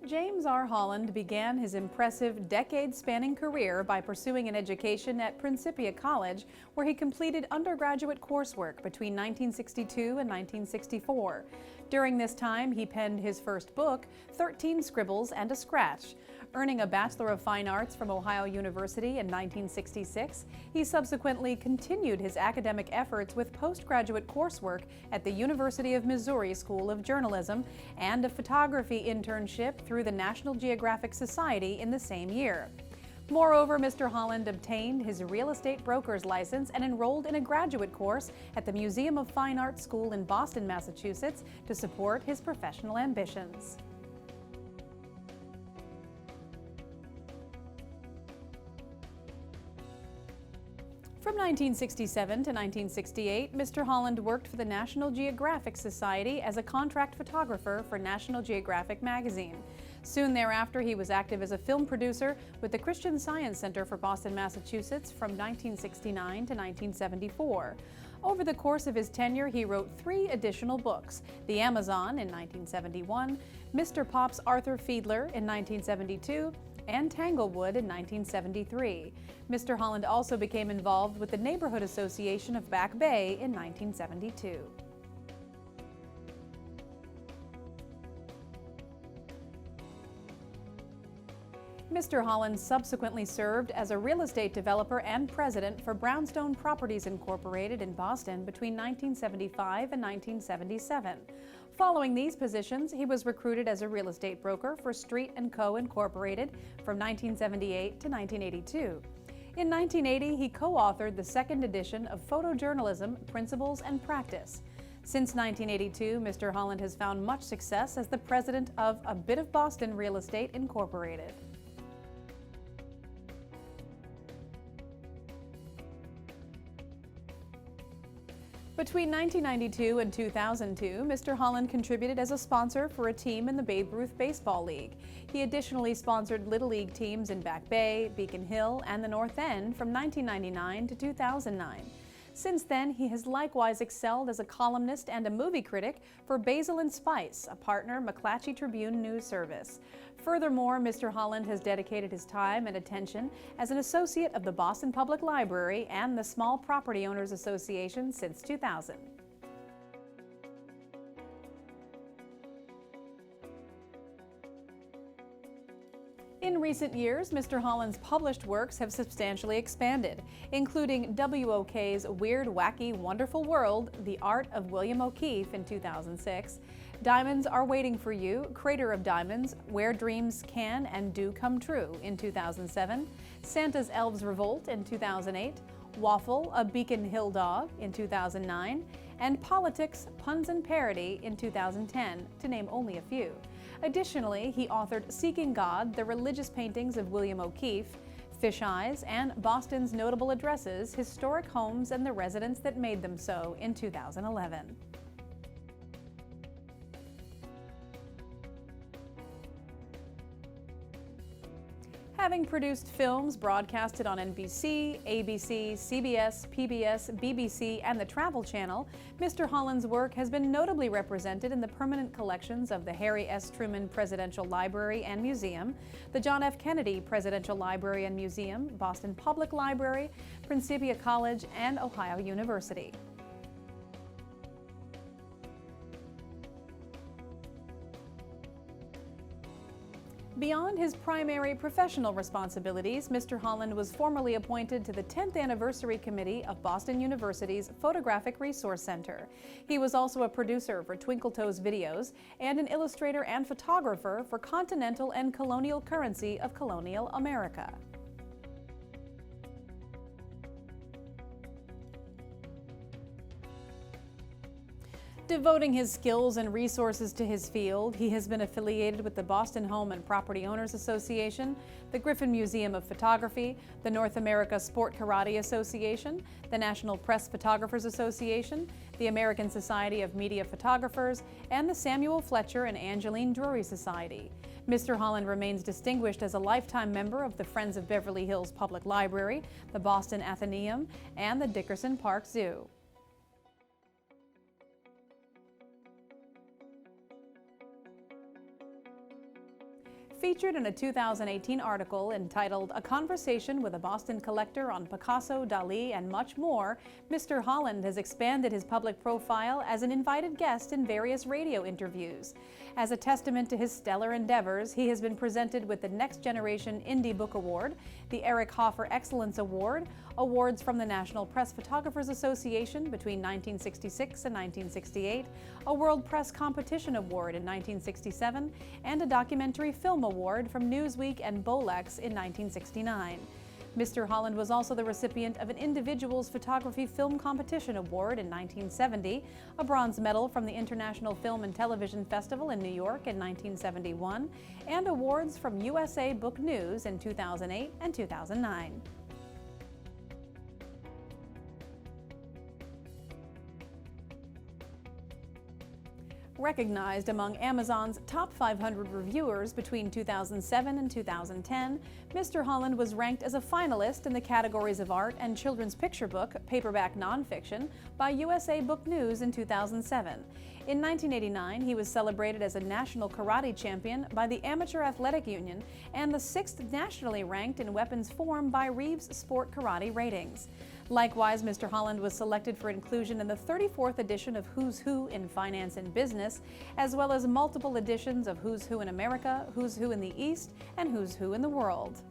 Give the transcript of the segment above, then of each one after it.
James R. Holland began his impressive decade-spanning career by pursuing an education at Principia College, where he completed undergraduate coursework between 1962 and 1964. During this time, he penned his first book, 13 Scribbles and a Scratch. Earning a Bachelor of Fine Arts from Ohio University in 1966, he subsequently continued his academic efforts with postgraduate coursework at the University of Missouri School of Journalism and a photography internship through the National Geographic Society in the same year. Moreover, Mr. Holland obtained his real estate broker's license and enrolled in a graduate course at the Museum of Fine Arts School in Boston, Massachusetts, to support his professional ambitions. From 1967 to 1968, Mr. Holland worked for the National Geographic Society as a contract photographer for National Geographic magazine. Soon thereafter, he was active as a film producer with the Christian Science Center for Boston, Massachusetts from 1969 to 1974. Over the course of his tenure, he wrote 3 additional books: The Amazon in 1971, Mr. Pop's Arthur Fiedler in 1972, and Tanglewood in 1973. Mr. Holland also became involved with the Neighborhood Association of Back Bay in 1972. Mr. Holland subsequently served as a real estate developer and president for Brownstone Properties Incorporated in Boston between 1975 and 1977. Following these positions, he was recruited as a real estate broker for Street & Co. Incorporated from 1978 to 1982. In 1980, he co-authored the second edition of Photojournalism, Principles and Practice. Since 1982, Mr. Holland has found much success as the president of A Bit of Boston Real Estate Incorporated. Between 1992 and 2002, Mr. Holland contributed as a sponsor for a team in the Babe Ruth Baseball League. He additionally sponsored Little League teams in Back Bay, Beacon Hill, and the North End from 1999 to 2009. Since then, he has likewise excelled as a columnist and a movie critic for Basil and Spice, a partner McClatchy Tribune news service. Furthermore, Mr. Holland has dedicated his time and attention as an associate of the Boston Public Library and the Small Property Owners Association since 2000. In recent years, Mr. Holland's published works have substantially expanded, including W.O.K.'s Weird, Wacky, Wonderful World, The Art of William O'Keefe in 2006, Diamonds Are Waiting for You, Crater of Diamonds, Where Dreams Can and Do Come True in 2007, Santa's Elves Revolt in 2008, Waffle, A Beacon Hill Dog in 2009, and Politics, Puns and Parody in 2010, to name only a few. Additionally, he authored Seeking God, The Religious Paintings of William O'Keefe, Fish Eyes, and Boston's Notable Addresses, Historic Homes and the Residents That Made Them So in 2011. Having produced films broadcasted on NBC, ABC, CBS, PBS, BBC, and the Travel Channel, Mr. Holland's work has been notably represented in the permanent collections of the Harry S. Truman Presidential Library and Museum, the John F. Kennedy Presidential Library and Museum, Boston Public Library, Principia College, and Ohio University. Beyond his primary professional responsibilities, Mr. Holland was formally appointed to the 10th Anniversary Committee of Boston University's Photographic Resource Center. He was also a producer for Twinkle Toes Videos and an illustrator and photographer for Continental and Colonial Currency of Colonial America. Devoting his skills and resources to his field, he has been affiliated with the Boston Home and Property Owners Association, the Griffin Museum of Photography, the North America Sport Karate Association, the National Press Photographers Association, the American Society of Media Photographers, and the Samuel Fletcher and Angeline Drury Society. Mr. Holland remains distinguished as a lifetime member of the Friends of Beverly Hills Public Library, the Boston Athenaeum, and the Dickerson Park Zoo. Featured in a 2018 article entitled "A Conversation with a Boston Collector on Picasso, Dali, and Much More," Mr. Holland has expanded his public profile as an invited guest in various radio interviews. As a testament to his stellar endeavors, he has been presented with the Next Generation Indie Book Award, the Eric Hoffer Excellence Award, awards from the National Press Photographers Association between 1966 and 1968, a World Press Competition Award in 1967, and a Documentary Film Award from Newsweek and Bolex in 1969. Mr. Holland was also the recipient of an Individuals Photography Film Competition Award in 1970, a bronze medal from the International Film and Television Festival in New York in 1971, and awards from USA Book News in 2008 and 2009. Recognized among Amazon's top 500 reviewers between 2007 and 2010, Mr. Holland was ranked as a finalist in the categories of art and children's picture book, paperback nonfiction, by USA Book News in 2007. In 1989, he was celebrated as a national karate champion by the Amateur Athletic Union and the 6th nationally ranked in weapons form by Reeves Sport Karate Ratings. Likewise, Mr. Holland was selected for inclusion in the 34th edition of Who's Who in Finance and Business, as well as multiple editions of Who's Who in America, Who's Who in the East, and Who's Who in the World.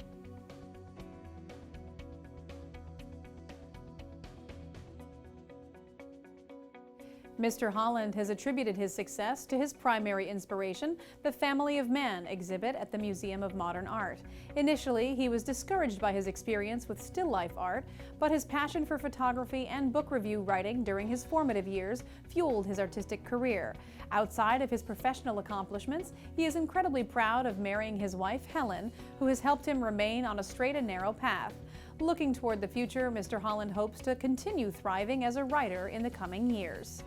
Mr. Holland has attributed his success to his primary inspiration, the Family of Man exhibit at the Museum of Modern Art. Initially, he was discouraged by his experience with still life art, but his passion for photography and book review writing during his formative years fueled his artistic career. Outside of his professional accomplishments, he is incredibly proud of marrying his wife, Helen, who has helped him remain on a straight and narrow path. Looking toward the future, Mr. Holland hopes to continue thriving as a writer in the coming years.